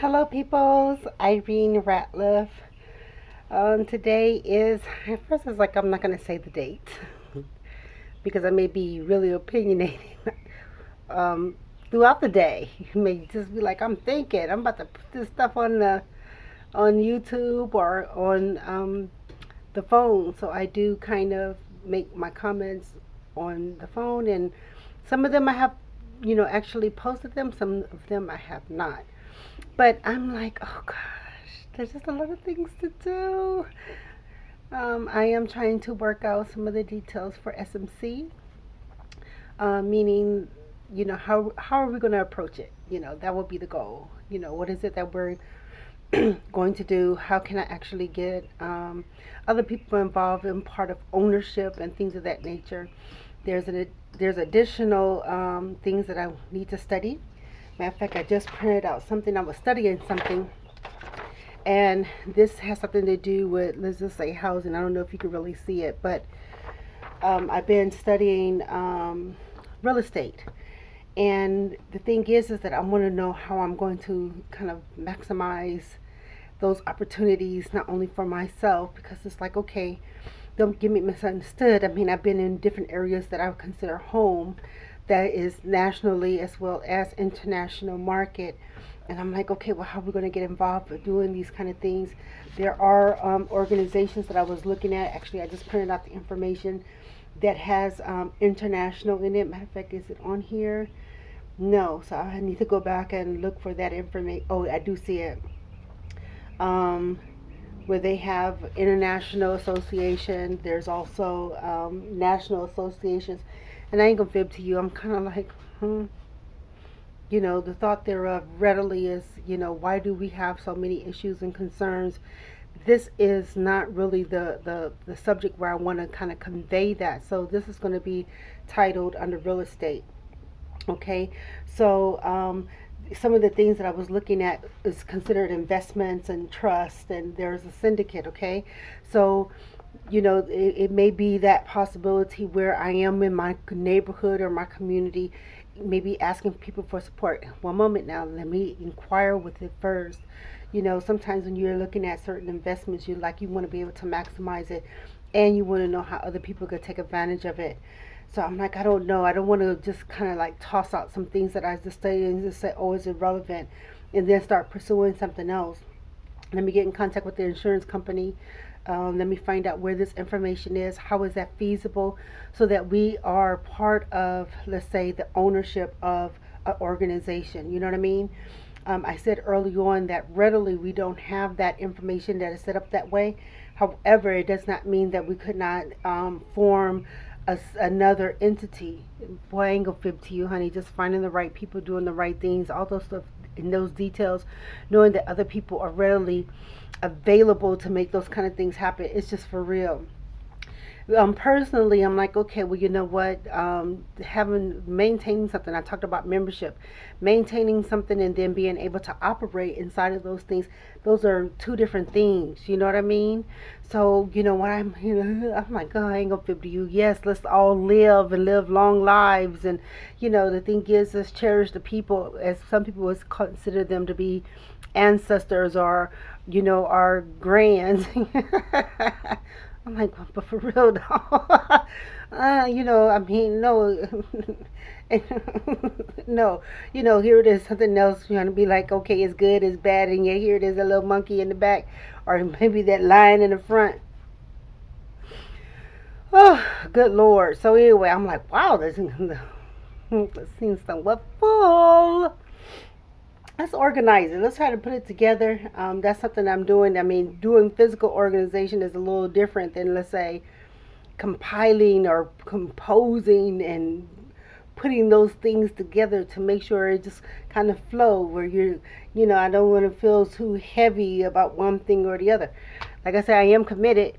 Hello, peoples. Irene Ratliff. Today is, at first, it's like I'm not going to say the date because I may be really opinionated um, throughout the day. You may just be like, I'm thinking, I'm about to put this stuff on YouTube or on the phone. So I do kind of make my comments on the phone, and some of them I have, actually posted them. Some of them I have not. But I'm like, oh gosh, there's just a lot of things to do. I am trying to work out some of the details for SMC, meaning, how are we going to approach it? That would be the goal. What is it that we're going to do? How can I actually get other people involved in part of ownership and things of that nature? There's additional things that I need to study. Matter of fact, I just printed out something. I was studying something, and this has something to do with, let's just say, housing. I don't know if you can really see it, but I've been studying real estate. And the thing is that I want to know how I'm going to kind of maximize those opportunities, not only for myself, because it's like, okay, don't get me misunderstood. I mean, I've been in different areas that I would consider home, that is nationally as well as international market. And I'm like, okay, well, how are we going to get involved with doing these kind of things? There are organizations that I was looking at. Actually, I just printed out the information that has international in it. Matter of fact, is it on here? No, so I need to go back and look for that information. Oh, I do see it. Um, where they have international association. There's also national associations. And I ain't gonna fib to you. I'm kind of like, the thought thereof readily is, why do we have so many issues and concerns? This is not really the subject where I want to kind of convey that. So this is going to be titled under real estate. Okay, so some of the things that I was looking at is considered investments and trust, and there's a syndicate. Okay, so it may be that possibility where I am in my neighborhood or my community, maybe asking people for support. One moment now, let me inquire with it first. Sometimes when you're looking at certain investments, you want to be able to maximize it, and you want to know how other people could take advantage of it. So I'm like, I don't know. I don't want to just kind of like toss out some things that I just studied and just say, oh, it's irrelevant, and then start pursuing something else. Let me get in contact with the insurance company. Let me find out where this information is. How is that feasible? So that we are part of, let's say, the ownership of an organization. You know what I mean? I said early on that readily we don't have that information that is set up that way. However, it does not mean that we could not form another entity. Boy, I ain't gonna fib to you, honey. Just finding the right people, doing the right things, all those stuff in those details, knowing that other people are readily available to make those kind of things happen. It's just for real. Personally, I'm like, okay, well, you know what? Having maintaining something, I talked about membership, maintaining something, and then being able to operate inside of those things. Those are two different things. You know what I mean? So, when I'm like, oh, I ain't gonna fib to you. Yes, let's all live and live long lives, and the thing is, let's cherish the people, as some people would consider them to be ancestors or our grands. I'm like, but for real though, I mean, no, no, here it is, something else. You want to be like, okay, it's good, it's bad, and yet here it is, a little monkey in the back, or maybe that lion in the front. Oh, good lord. So anyway, I'm like, wow, this seems somewhat full. Let's organize it. Let's try to put it together. That's something I'm doing. I mean, doing physical organization is a little different than, let's say, compiling or composing and putting those things together to make sure it just kind of flow where I don't want to feel too heavy about one thing or the other. Like I said, I am committed.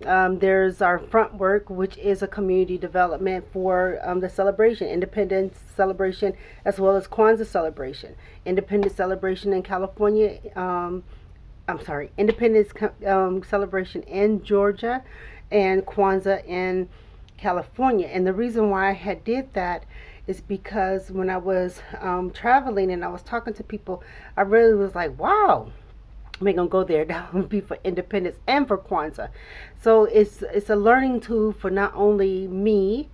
There's our front work, which is a community development for the celebration, Independence celebration, as well as Kwanzaa celebration. Independence celebration in California. I'm sorry, Independence celebration in Georgia, and Kwanzaa in California. And the reason why I had did that is because when I was traveling and I was talking to people, I really was like, wow. We're gonna go there. That would be for independence and for Kwanzaa. So it's a learning tool for not only me,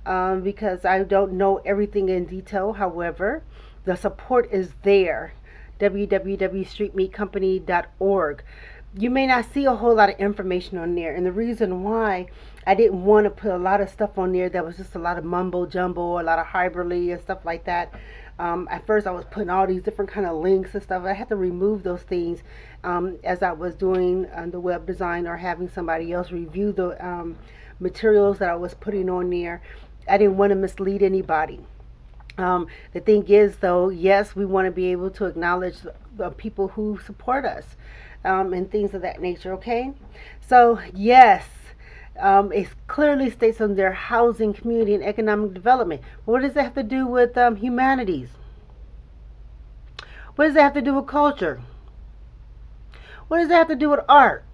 because I don't know everything in detail. However, the support is there. www.streetmeatcompany.org. You may not see a whole lot of information on there, and the reason why I didn't want to put a lot of stuff on there that was just a lot of mumbo jumbo, a lot of hyperbole and stuff like that. At first, I was putting all these different kind of links and stuff. I had to remove those things as I was doing the web design or having somebody else review the materials that I was putting on there. I didn't want to mislead anybody. The thing is, though, yes, we want to be able to acknowledge the people who support us and things of that nature, okay? So, yes, it clearly states on their housing, community, and economic development. What does that have to do with humanities? What does that have to do with culture? What does that have to do with art?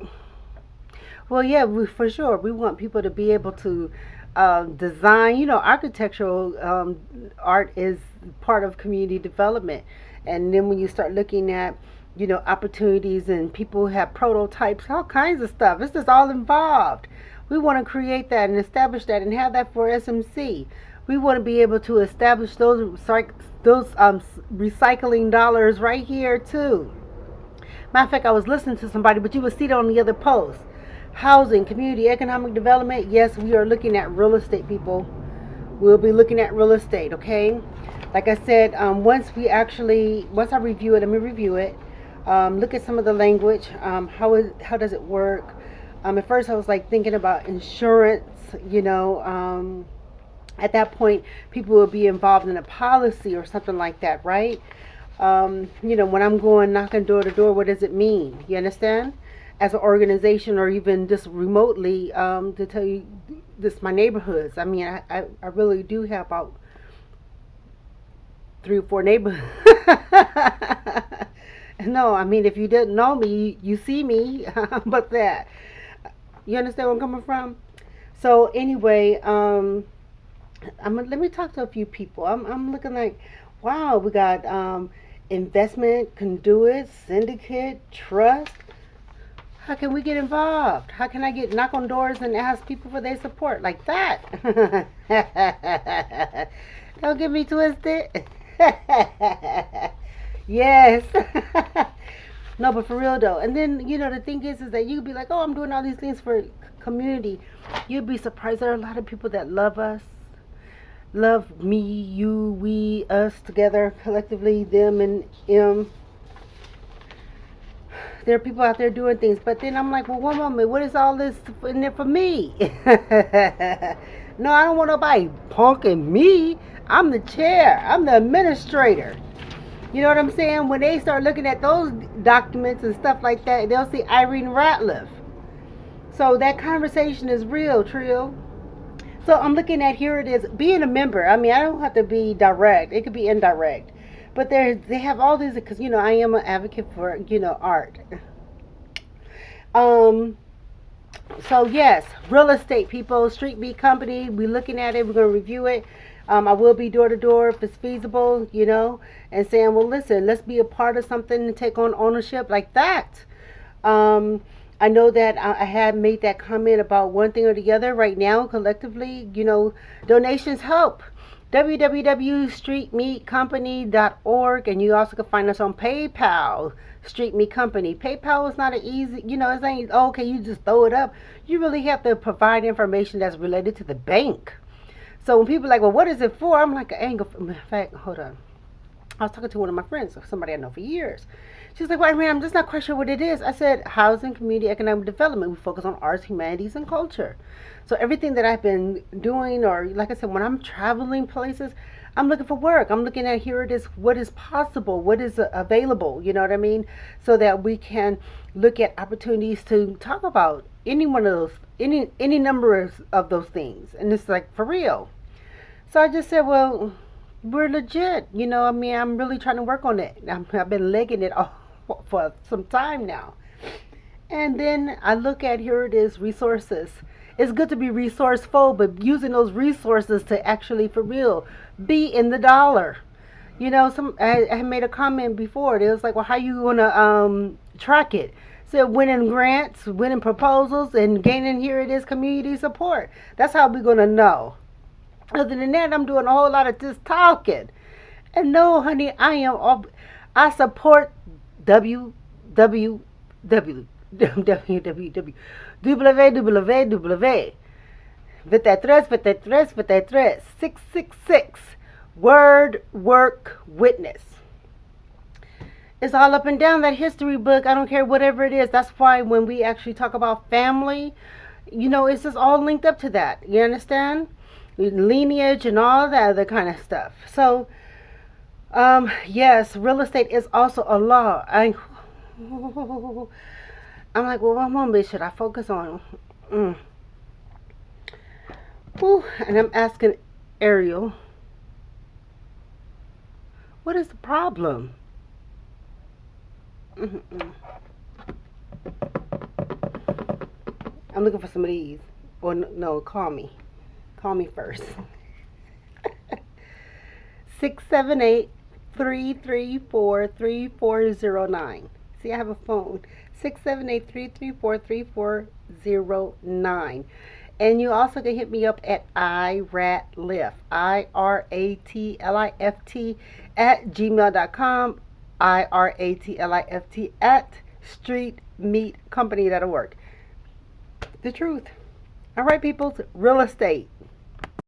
Well, yeah, for sure. We want people to be able to design. Architectural art is part of community development. And then when you start looking at, opportunities and people have prototypes, all kinds of stuff. It's just all involved. We want to create that and establish that and have that for SMC. We want to be able to establish those recycling dollars right here too. Matter of fact, I was listening to somebody, but you would see it on the other post. Housing, community, economic development. Yes, we are looking at real estate, people. We'll be looking at real estate, okay? Like I said, once I review it, let me review it. Look at some of the language. How does it work? At first, I was like thinking about insurance. At that point, people will be involved in a policy or something like that, right? When I'm going knocking door to door, what does it mean? You understand? As an organization or even just remotely, to tell you this, my neighborhoods. I mean, I really do have about 3 or 4 neighborhoods. No, I mean, if you didn't know me, you see me. But that, you understand where I'm coming from? So anyway, let me talk to a few people. I'm looking like, wow, we got investment, conduit, syndicate, trust. How can we get involved? How can I knock on doors and ask people for their support like that? Don't get me twisted. Yes. No, but for real though. And then the thing is that you'd be like, oh, I'm doing all these things for community. You'd be surprised there are a lot of people that love us, love me, you, we, us together, collectively, them and him. There are people out there doing things, but then I'm like, well, one moment, what is all this in there for me? No, I don't want nobody punking me. I'm the chair. I'm the administrator. You know what I'm saying? When they start looking at those documents and stuff like that, they'll see Irene Ratliff. So that conversation is real, Trio. So I'm looking at, here it is, being a member. I mean, I don't have to be direct. It could be indirect. But they have all these, because, I am an advocate for, art. So yes, real estate, people, Street Meat Company, we're looking at it, we're going to review it. I will be door to door if it's feasible, and saying, well, listen, let's be a part of something and take on ownership like that. I know that I had made that comment about one thing or the other. Right now, collectively, donations help. www.streetmeatcompany.org, and you also can find us on PayPal, Street Meat Company. PayPal is not an easy, it's ain't, okay, you just throw it up. You really have to provide information that's related to the bank. So when people are like, well, what is it for? I'm like, in fact, hold on. I was talking to one of my friends, somebody I know for years. She's like, well, I'm just not quite sure what it is. I said, housing, community, economic development. We focus on arts, humanities, and culture. So everything that I've been doing, or like I said, when I'm traveling places, I'm looking for work. I'm looking at, here it is, what is possible, what is available, you know what I mean? So that we can look at opportunities to talk about any one of those, any number of those things. And it's like, for real. So I just said, well, we're legit. I'm really trying to work on it. I've been legging it all for some time now. And then I look at, here it is, resources. It's good to be resourceful, but using those resources to actually, for real, be in the dollar. You know, I had made a comment before. It was like, well, how you gonna track it? So winning grants, winning proposals, and gaining, here it is, community support. That's how we're gonna know. Other than that, I'm doing a whole lot of just talking. And no, honey, I support W W W W W W www. With that tres. 666. Word, work, witness. It's all up and down that history book. I don't care whatever it is. That's why when we actually talk about family, it's just all linked up to that. You understand? Lineage and all that other kind of stuff. So, yes, real estate is also a law. I'm like, well, what moment should I focus on? Mm. Whew. And I'm asking Ariel, what is the problem? Mm-mm. I'm looking for some of these. Or no, call me. Call me first. 678-334-3409. See, I have a phone. 678-334-3409. And you also can hit me up at IRATLIFT, IRATLIFT at gmail.com, IRATLIFT at Street Meat Company. That'll work. The truth. All right, people, real estate.